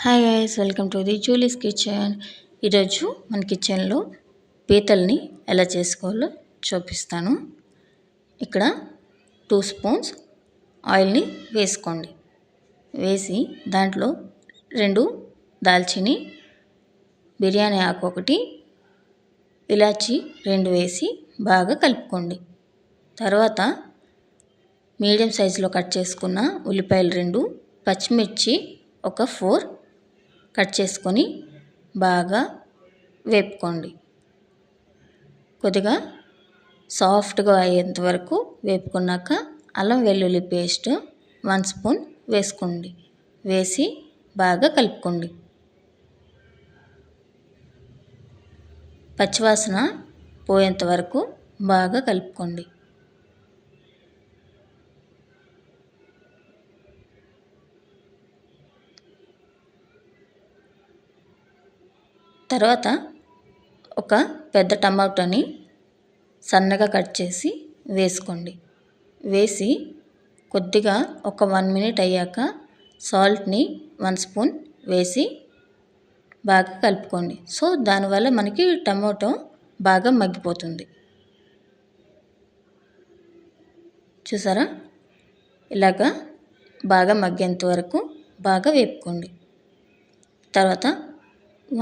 Hi guys, welcome to the Julie's kitchen. ఈరోజు మన కిచెన్లో పీతల్ని ఎలా చేసుకోవాలో చూపిస్తాను. ఇక్కడ 2 స్పూన్స్ ఆయిల్ని వేసుకోండి. వేసి దాంట్లో 2 దాల్చిని, బిర్యానీ ఆకు 1, ఇలాచి 2 వేసి బాగా కలుపుకోండి. తర్వాత మీడియం సైజులో కట్ చేసుకున్న ఉల్లిపాయలు 2, పచ్చిమిర్చి ఒక 4 కట్ చేసుకొని బాగా వేపుకోండి. కొద్దిగా సాఫ్ట్గా అయ్యేంత వరకు వేపుకున్నాక అల్లం వెల్లుల్లి పేస్ట్ 1 స్పూన్ వేసుకోండి. వేసి బాగా కలుపుకోండి. పచ్చివాసన పోయేంత వరకు బాగా కలుపుకోండి. తర్వాత ఒక పెద్ద టమాటాని సన్నగా కట్ చేసి వేసుకోండి. వేసి కొద్దిగా ఒక 1 మినిట్ అయ్యాక సాల్ట్ని 1 స్పూన్ వేసి బాగా కలుపుకోండి. సో దానివల్ల మనకి టమాటో బాగా మగ్గిపోతుంది. చూసారా, ఇలాగా బాగా మగ్గేంత వరకు బాగా వేపుకోండి. తర్వాత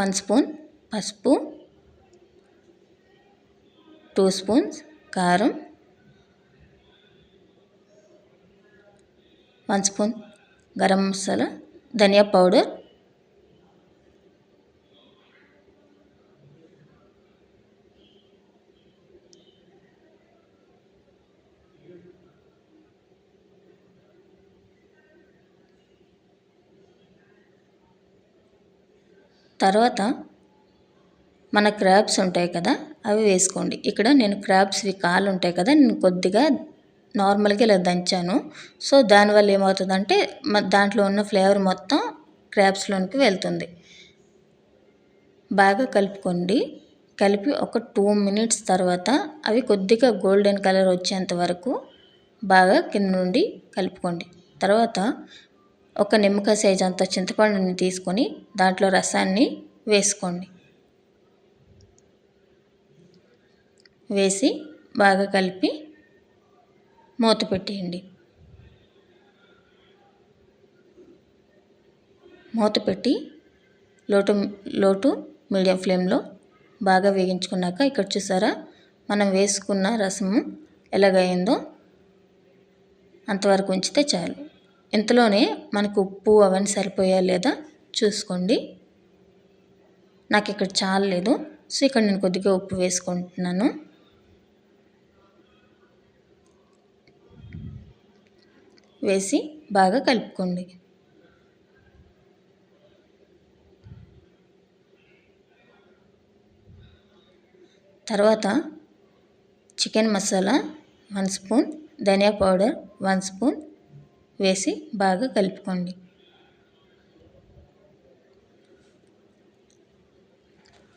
1 స్పూన్ పసుపు, 2 స్పూన్స్ కారం, 1 స్పూన్ గరం మసాలా, ధనియా పౌడర్, తర్వాత మన క్రాబ్స్ ఉంటాయి కదా, అవి వేసుకోండి. ఇక్కడ నేను క్రాబ్స్వి కాళ్ళు ఉంటాయి కదా, నేను కొద్దిగా నార్మల్గా ఇలా దంచాను. సో దానివల్ల ఏమవుతుందంటే దాంట్లో ఉన్న ఫ్లేవర్ మొత్తం క్రాబ్స్లోనికి వెళ్తుంది. బాగా కలుపుకోండి. కలిపి ఒక 2 మినిట్స్ తర్వాత అవి కొద్దిగా గోల్డెన్ కలర్ వచ్చేంత వరకు బాగా కింద నుండి కలుపుకోండి. తర్వాత ఒక నిమ్మకాయ సైజ్ అంత చింతపండుని తీసుకొని దాంట్లో రసాన్ని వేసుకోండి. వేసి బాగా కలిపి మూత పెట్టేయండి. మూత పెట్టి లో టు మీడియం ఫ్లేమ్లో బాగా వేగించుకున్నాక ఇక్కడ చూసారా, మనం వేసుకున్న రసము ఎలాగైందో అంతవరకు ఉంచితే చాలు. ఇంతలోనే మనకు ఉప్పు అవన్నీ సరిపోయా లేదా చూసుకోండి. నాకు ఇక్కడ చాలలేదు, సో ఇక్కడ నేను కొద్దిగా ఉప్పు వేసుకుంటున్నాను. వేసి బాగా కలుపుకోండి. తర్వాత చికెన్ మసాలా 1 స్పూన్, ధనియా పౌడర్ 1 స్పూన్ వేసి బాగా కలుపుకోండి.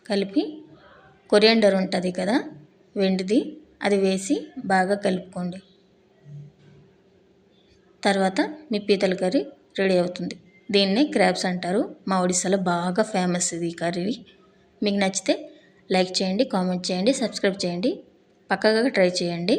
కలిపి కొరియాండర్ ఉంటుంది కదా వెండిది, అది వేసి బాగా కలుపుకోండి. తర్వాత మీ పీతల కర్రీ రెడీ అవుతుంది. దీన్నే క్రాబ్స్ అంటారు. మా ఒడిశాలో బాగా ఫేమస్ ఇది కర్రీ. మీకు నచ్చితే లైక్ చేయండి, కామెంట్ చేయండి, సబ్స్క్రైబ్ చేయండి. పక్కాగా ట్రై చేయండి.